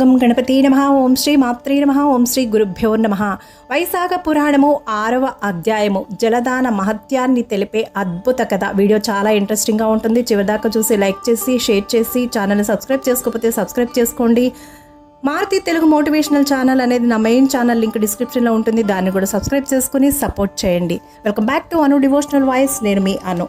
గం గణపతి నమః. ఓం శ్రీ మాత్రే నమః. ఓం శ్రీ గురుభ్యో నమః. వైశాఖ పురాణము 6వ అధ్యాయము జలదాన మహత్యాన్ని తెలిపే అద్భుత కథ. వీడియో చాలా ఇంట్రెస్టింగ్గా ఉంటుంది. చివరిదాకా చూసి లైక్ చేసి షేర్ చేసి ఛానల్ని సబ్స్క్రైబ్ చేసుకోకపోతే సబ్స్క్రైబ్ చేసుకోండి. మారుతి తెలుగు మోటివేషనల్ ఛానల్ అనేది నా మెయిన్ ఛానల్ లింక్ డిస్క్రిప్షన్లో ఉంటుంది. దాన్ని కూడా సబ్స్క్రైబ్ చేసుకుని సపోర్ట్ చేయండి. Welcome back to Anu devotional voice. నేను మీ అను.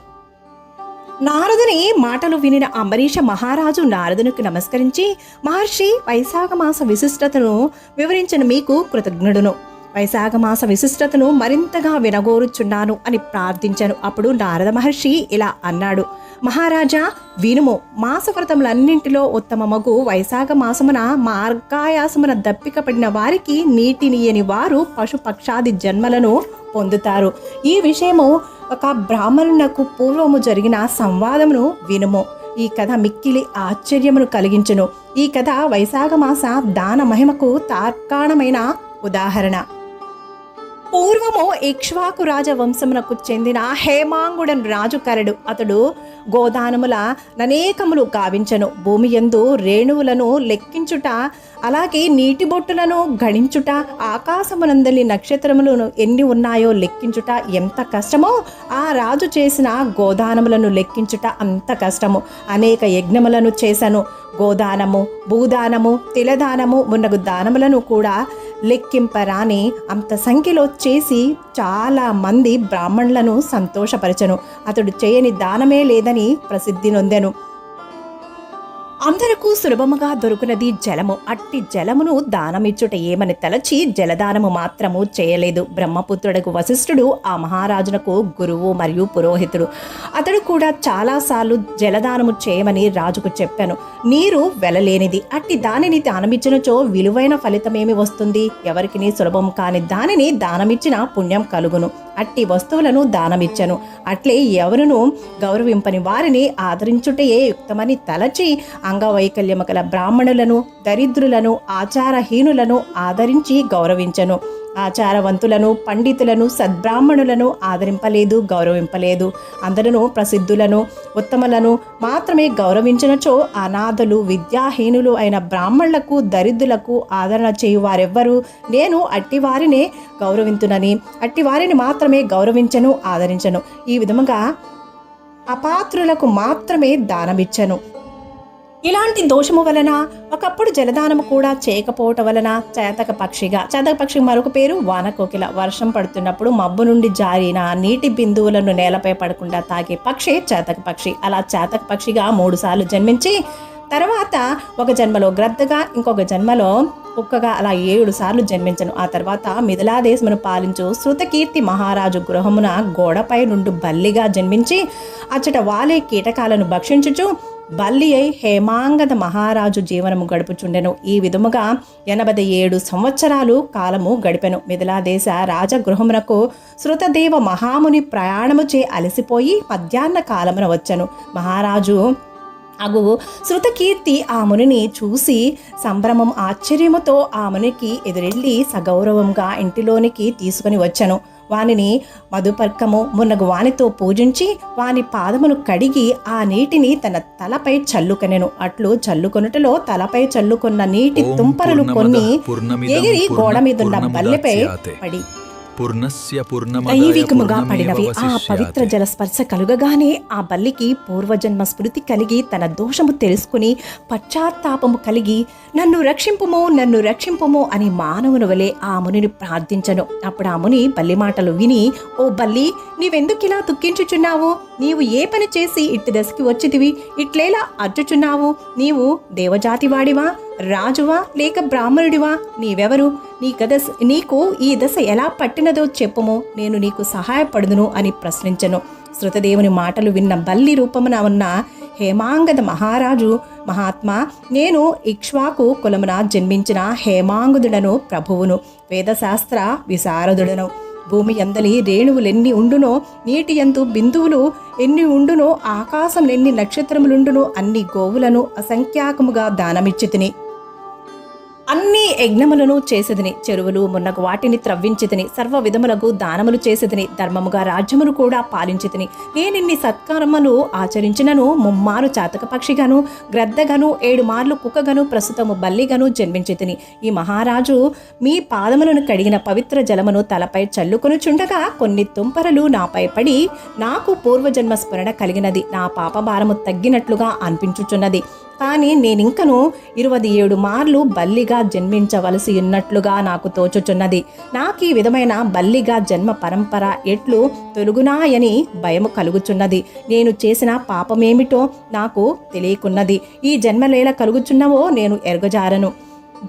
నారదుని మాటలు వినిన అంబరీష మహారాజు నారదునికి నమస్కరించి, మహర్షి, వైశాఖ మాస విశిష్టతను వివరించిన మీకు కృతజ్ఞుడును. వైశాఖ మాస విశిష్టతను మరింతగా వినగోరుచున్నాను అని ప్రార్థించాను. అప్పుడు నారద మహర్షి ఇలా అన్నాడు, మహారాజా వినుము. మాసవ్రతములన్నింటిలో ఉత్తమమగు వైశాఖ మాసమున మార్గాయాసమున దప్పిక పడిన వారికి నీటినియని వారు పశుపక్షాది జన్మలను పొందుతారు. ఈ విషయము ఒక బ్రాహ్మణునకు పూర్వము జరిగిన సంవాదమును వినుము. ఈ కథ మిక్కిలి ఆశ్చర్యమును కలిగించును. ఈ కథ వైశాఖ మాస దాన మహిమకు తార్కాణమైన ఉదాహరణ. పూర్వము ఇక్ష్వాకు రాజవంశమునకు చెందిన హేమాంగుడను రాజు కరడు. అతడు గోదానముల ననేకములు గావించను. భూమి యందు రేణువులను లెక్కించుట, అలాగే నీటి బొట్టులను గణించుట, ఆకాశమునందలి నక్షత్రములను ఎన్ని ఉన్నాయో లెక్కించుట ఎంత కష్టమో, ఆ రాజు చేసిన గోదానములను లెక్కించుట అంత కష్టము. అనేక యజ్ఞములను చేశాను. గోదానము, భూదానము, తిలదానము మున్నగు దానములను కూడా లెక్కింపరాని అంత సంఖ్యలో చేసి చాలా మంది బ్రాహ్మణులను సంతోషపరచను. అతడు చేయని దానమే లేదని ప్రసిద్ధి నొందెను. అందరకు సులభముగా దొరుకునది జలము. అట్టి జలమును దానమిచ్చుట ఏమని తలచి జలదానము మాత్రము చేయలేదు. బ్రహ్మపుత్రుడకు వశిష్ఠుడు ఆ మహారాజునకు గురువు మరియు పురోహితుడు. అతడు కూడా చాలాసార్లు జలదానము చేయమని రాజుకు చెప్పాను. నీరు వెలలేనిది. అట్టి దానిని దానమిచ్చినచో విలువైన ఫలితమేమి వస్తుంది? ఎవరికి సులభం కాని దానిని దానమిచ్చిన పుణ్యం కలుగును. అట్టి వస్తువులను దానమిచ్చను. అట్లే ఎవరును గౌరవింపని వారిని ఆదరించుటయే యుక్తమని తలచి అంగవైకల్యము గల బ్రాహ్మణులను, దరిద్రులను, ఆచారహీనులను ఆదరించి గౌరవించను. ఆచారవంతులను, పండితులను, సద్బ్రాహ్మణులను ఆదరింపలేదు, గౌరవింపలేదు. అందరూ ప్రసిద్ధులను, ఉత్తములను మాత్రమే గౌరవించినచో అనాథులు, విద్యాహీనులు అయిన బ్రాహ్మణులకు, దరిద్రులకు ఆదరణ చేయు వారెవ్వరు? నేను అట్టివారినే గౌరవింతునని, అట్టివారిని మాత్రమే గౌరవించను, ఆదరించను. ఈ విధముగా అపాత్రులకు మాత్రమే దానమిచ్చను. ఇలాంటి దోషము వలన ఒకప్పుడు జలదానము కూడా చేయకపోవటం వలన చేతక పక్షి మరొక పేరు వానకోకిల. వర్షం పడుతున్నప్పుడు మబ్బు నుండి జారిన నీటి బిందువులను నేలపై పడకుండా తాగే పక్షి చేతక పక్షి. అలా చేతక పక్షిగా 3 సార్లు జన్మించి తర్వాత ఒక జన్మలో గ్రద్దగా, ఇంకొక జన్మలో కుక్కగా, అలా 7 సార్లు జన్మించను. ఆ తర్వాత మిథిలాదేశమును పాలించు శృతకీర్తి మహారాజు గృహమున గోడపై నుండి బల్లిగా జన్మించి అచ్చట వాలే కీటకాలను భక్షించుచు బల్లి అయి హేమాంగద మహారాజు జీవనము గడుపుచుండెను. ఈ విధముగా 87 సంవత్సరాలు కాలము గడిపెను. మిథిలాదేశ రాజగృహమునకు శృతదేవ మహాముని ప్రయాణము చే అలసిపోయి మధ్యాహ్న కాలమున వచ్చెను. మహారాజు అగు శృతకీర్తి ఆ మునిని చూసి సంభ్రమం ఆశ్చర్యముతో ఆ మునికి ఎదురెళ్ళి సగౌరవంగా ఇంటిలోనికి తీసుకుని వచ్చెను. వానిని మధుపర్కము మున్నగు వానితో పూజించి వాని పాదమును కడిగి ఆ నీటిని తన తలపై చల్లుకొనెను. అట్లు చల్లుకొనుటలో తలపై చల్లుకున్న నీటి తుంపరలు కొన్ని ఎగిరి గోడ మీదున్న బల్లెపై పడి దైవికముగా పడినవి. ఆ పవిత్ర జలస్పర్శ కలుగగానే ఆ బల్లికి పూర్వజన్మ స్మృతి కలిగి తన దోషము తెలుసుకుని పశ్చాత్తాపము కలిగి నన్ను రక్షింపుము, నన్ను రక్షింపుము అని మానవుని వలె ఆ మునిని ప్రార్థించను. అప్పుడు ఆ ముని బల్లి మాటలు విని, ఓ బల్లి, నీవెందుకిలా దుఃఖించుచున్నావు? నీవు ఏ పని చేసి ఇట్టి దశకి వచ్చితివి? ఇట్లేలా అర్చుచున్నావు? నీవు దేవజాతి వాడివా, రాజువా, లేక బ్రాహ్మణుడివా? నీవెవరు? నీకు ఈ దశ ఎలా పట్టినదో చెప్పుము, నేను నీకు సహాయపడుదును అని ప్రశ్నించను. శృతదేవుని మాటలు విన్న బల్లి రూపమున ఉన్న హేమాంగద మహారాజు, మహాత్మా, నేను ఇక్ష్వాకు కులమున జన్మించిన హేమాంగుదుడను, ప్రభువును, వేదశాస్త్ర విశారదుడను. భూమి ఎందలి రేణువులెన్ని ఉండునో, నీటి యందు బిందువులు ఎన్ని ఉండునో, ఆకాశం ఎన్ని నక్షత్రములుండునో అన్ని గోవులను అసంఖ్యాకముగా దానమిచ్చితిని. అన్ని యజ్ఞములను చేసేదిని, చెరువులు మున్నగు వాటిని త్రవ్వించితిని, సర్వ విధములకు దానములు చేసేదిని, ధర్మముగా రాజ్యమును కూడా పాలించితిని. నేనిన్ని సత్కర్మలు ఆచరించినను ముమ్మారు చాతక పక్షిగాను, గ్రద్దగాను, 7 మార్లు కుక్కగాను, ప్రస్తుతము బల్లిగాను జన్మించితిని. ఈ మహారాజు మీ పాదములను కడిగిన పవిత్ర జలమును తలపై చల్లుకొనుచుండగా కొన్ని తుంపరలు నాపై పడి నాకు పూర్వజన్మ స్మరణ కలిగినది. నా పాపభారము తగ్గినట్లుగా అనిపించుచున్నది. కానీ నేనింకను 27 మార్లు బల్లిగా జన్మించవలసి ఉన్నట్లుగా నాకు తోచుచున్నది. నాకీ విధమైన బల్లిగా జన్మ పరంపర ఎట్లు తొలుగునాయని భయము కలుగుచున్నది. నేను చేసిన పాపమేమిటో నాకు తెలియకున్నది. ఈ జన్మలేల కలుగుచున్నవో నేను ఎరగజారను.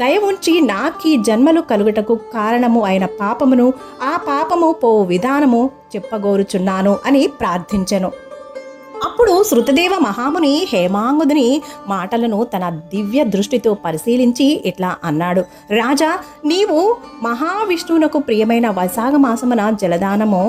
దయ ఉంచి నాకీ జన్మలు కలుగుటకు కారణము అయిన పాపమును, ఆ పాపము పోవు విధానము చెప్పగోరుచున్నాను అని ప్రార్థించెను. అప్పుడు శృతదేవ మహాముని హేమాంగుని మాటలను తన దివ్య దృష్టితో పరిశీలించి ఇట్లా అన్నాడు. రాజా, నీవు మహావిష్ణువునకు ప్రియమైన వైశాఖ మాసమున జలదానము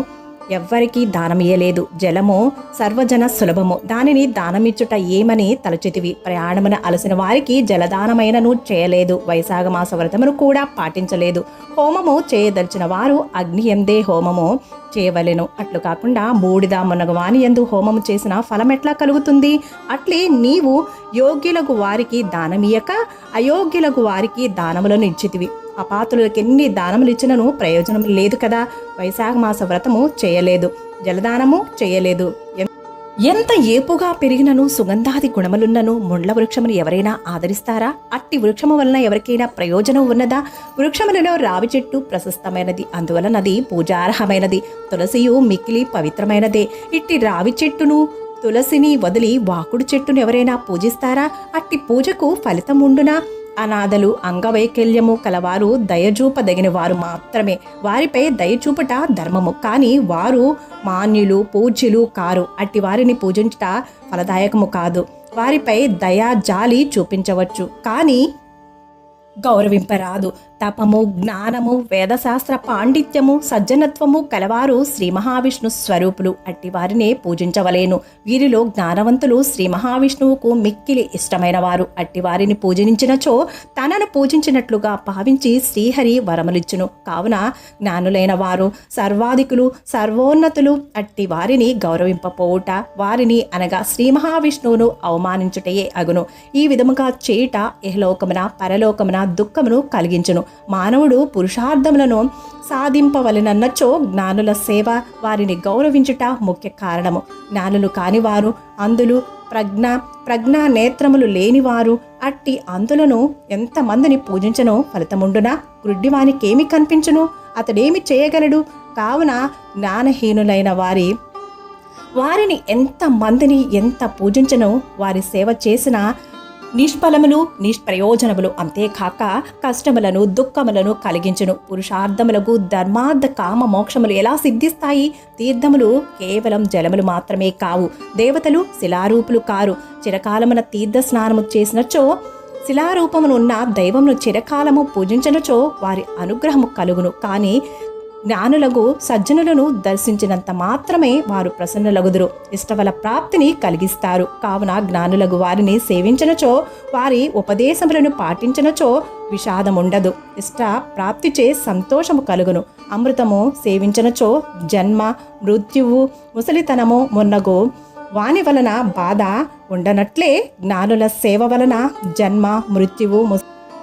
ఎవ్వరికీ దానమియ్యలేదు. జలము సర్వజన సులభము, దానిని దానమిచ్చుట ఏమని తలచితివి. ప్రయాణమున అలసిన వారికి జలదానమైనను చేయలేదు. వైశాఖ మాస వ్రతమును కూడా పాటించలేదు. హోమము చేయదలిచిన వారు అగ్ని ఎందే హోమము చేయవలెను. అట్లు కాకుండా బూడిద మునగ వాని యందు హోమము చేసిన ఫలం ఎట్లా కలుగుతుంది? అట్లే నీవు యోగ్యులకు వారికి దానమియ్యక అయోగ్యులకు వారికి దానములను ఇచ్చితివి. అపాత్రులకు ఎన్ని దానములు ఇచ్చినను ప్రయోజనం లేదు కదా. వైశాఖ మాస వ్రతము చేయలేదు, జలదానము చేయలేదు. ఎంత ఏపుగా పెరిగినను సుగంధాది గుణములున్నను ముండ్ల వృక్షమును ఎవరైనా ఆదరిస్తారా? అట్టి వృక్షము వలన ఎవరికైనా ప్రయోజనం ఉన్నదా? వృక్షములలో రావి చెట్టు ప్రశస్తమైనది, అందువలన అది పూజార్హమైనది. తులసియు మిక్కిలి పవిత్రమైనదే. ఇట్టి రావి చెట్టును తులసిని వదిలి వాకుడు చెట్టును ఎవరైనా పూజిస్తారా? అట్టి పూజకు ఫలితం ఉండునా? అనాథలు, అంగవైకల్యము కలవారు దయచూపదగిన వారు మాత్రమే. వారిపై దయచూపట ధర్మము, కానీ వారు మాన్యులు, పూజ్యులు కారు. అట్టి వారిని పూజించుట ఫలదాయకము కాదు. వారిపై దయా జాలి చూపించవచ్చు, కానీ గౌరవింపరాదు. తపము, జ్ఞానము, వేదశాస్త్ర పాండిత్యము, సజ్జనత్వము కలవారు శ్రీ మహావిష్ణు స్వరూపులు. అట్టి వారినే పూజించవలేను. వీరిలో జ్ఞానవంతులు శ్రీ మహావిష్ణువుకు మిక్కిలి ఇష్టమైన వారు. అట్టి వారిని పూజించినచో తనను పూజించినట్లుగా భావించి శ్రీహరి వరములిచ్చును. కావున జ్ఞానులైన వారు, సర్వాధికులు, సర్వోన్నతులు అట్టి వారిని గౌరవింపపోవుట, వారిని అనగా శ్రీ మహావిష్ణువును అవమానించుటయే అగును. ఈ విధముగా చేయుట ఇహలోకమున పరలోకమున దుఃఖమును కలిగించును. మానవుడు పురుషార్థములను సాధింపవలెనన్నచో జ్ఞానుల సేవ, వారిని గౌరవించుట ముఖ్య కారణము. జ్ఞానులు కానివారు, అందులు, ప్రజ్ఞా నేత్రములు లేనివారు అట్టి అందులను ఎంతమందిని పూజించనో ఫలితముండునా? గ్రుడ్డివానికేమి కనిపించును? అతడేమి చేయగలడు? కావున జ్ఞానహీనులైన వారిని ఎంతమందిని ఎంత పూజించనో వారి సేవ చేసిన నిష్ఫలములు, నిష్ప్రయోజనములు. అంతేకాక కష్టములను, దుఃఖములను కలిగించును. పురుషార్థములకు ధర్మార్థ కామ మోక్షములు ఎలా సిద్ధిస్తాయి? తీర్థములు కేవలం జలములు మాత్రమే కావు. దేవతలు శిలారూపులు కారు. చిరకాలమున తీర్థ స్నానము చేసినచో, శిలారూపమునున్న దైవమును చిరకాలము పూజించినచో వారి అనుగ్రహము కలుగును. కానీ జ్ఞానులకు సజ్జనులను దర్శించినంత మాత్రమే వారు ప్రసన్నలగుదురు, ఇష్టఫల ప్రాప్తిని కలిగిస్తారు. కావున జ్ఞానులకు వారిని సేవించినచో, వారి ఉపదేశములను పాటించినచో విషాదముండదు, ఇష్ట ప్రాప్తిచే సంతోషము కలుగును. అమృతము సేవించినచో జన్మ, మృత్యువు, ముసలితనము మున్నగు వాని వలన బాధ ఉండనట్లే జ్ఞానుల సేవ వలన జన్మ, మృత్యువు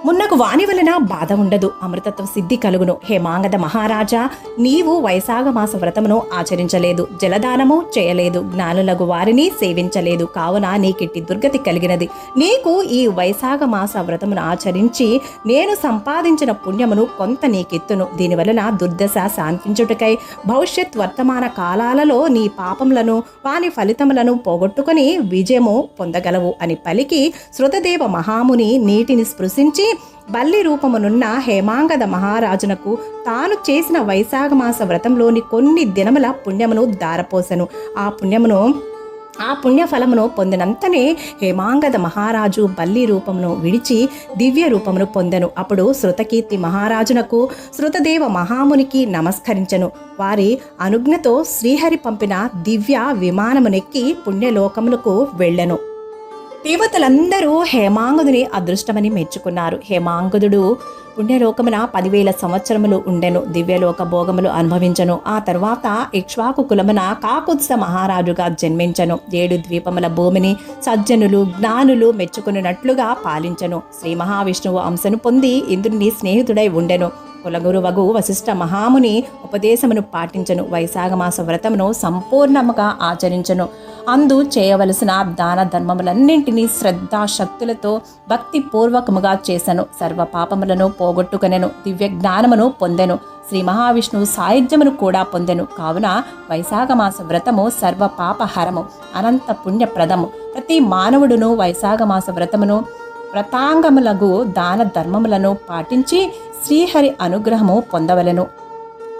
మున్నకు వాని వలన బాధ ఉండదు, అమృతత్వ సిద్ధి కలుగును. హేమాంగద మహారాజా, నీవు వైశాఖ మాస వ్రతమును ఆచరించలేదు, జలదానము చేయలేదు, జ్ఞానులకు వారిని సేవించలేదు. కావున నీకిట్టి దుర్గతి కలిగినది. నీకు ఈ వైశాఖ మాస వ్రతమును ఆచరించి నేను సంపాదించిన పుణ్యమును కొంత నీకెత్తును. దీనివలన దుర్దశ శాంతించుటకై భవిష్యత్ వర్తమాన కాలాలలో నీ పాపములను, వాని ఫలితములను పోగొట్టుకుని విజయము పొందగలవు అని పలికి, శృతదేవ మహాముని నీటిని స్పృశించి బల్లి రూపమునున్న హేమాంగద మహారాజునకు తాను చేసిన వైశాఖ మాస వ్రతంలోని కొన్ని దినముల పుణ్యమును దారపోసెను. ఆ పుణ్యఫలమును పొందినంతనే హేమాంగద మహారాజు బల్లి రూపమును విడిచి దివ్య రూపమును పొందెను. అప్పుడు శృతకీర్తి మహారాజునకు శృతదేవ మహామునికి నమస్కరించెను. వారి అనుజ్ఞతో శ్రీహరి పంపిన దివ్య విమానమునెక్కి పుణ్యలోకములకు వెళ్ళెను. దేవతలందరూ హేమాంగుని అదృష్టమని మెచ్చుకున్నారు. హేమాంగుడు పుణ్యలోకమున 10,000 సంవత్సరములు ఉండెను. దివ్యలోక భోగములు అనుభవించను. ఆ తర్వాత ఇక్ష్వాకు కులమున కాకుత్స మహారాజుగా జన్మించను. 7 ద్వీపముల భూమిని సజ్జనులు జ్ఞానులు మెచ్చుకున్నట్లుగా పాలించను. శ్రీ మహావిష్ణువు అంశను పొంది ఇంద్రుని స్నేహితుడై ఉండెను. కులగురువగు వశిష్ఠ మహాముని ఉపదేశమును పాటించను. వైశాఖమాస వ్రతమును సంపూర్ణముగా ఆచరించను. అందు చేయవలసిన దాన ధర్మములన్నింటినీ శ్రద్ధాశక్తులతో భక్తిపూర్వకముగా చేసెను. సర్వ పాపములను పోగొట్టుకొనెను. దివ్య జ్ఞానమును పొందెను. శ్రీ మహావిష్ణువు సాయుధ్యమును కూడా పొందెను. కావున వైశాఖమాస వ్రతము సర్వ పాపహరము, అనంత పుణ్యప్రదము. ప్రతి మానవుడును వైశాఖమాస వ్రతమును వ్రతాంగములగు దాన ధర్మములను పాటించి శ్రీహరి అనుగ్రహము పొందవలెను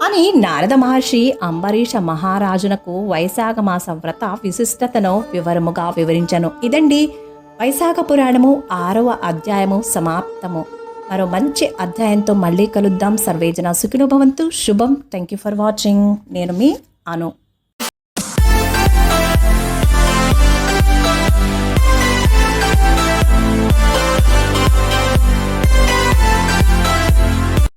అని నారద మహర్షి అంబరీష మహారాజునకు వైశాఖమాస వ్రత విశిష్టతను వివరముగా వివరించను. ఇదండి వైశాఖ పురాణము 6వ అధ్యాయము సమాప్తము. మరో మంచి అధ్యాయంతో మళ్ళీ కలుద్దాం. సర్వేజన సుఖినో భవంతు. శుభం. Thank you for watching. నేను మీ అను.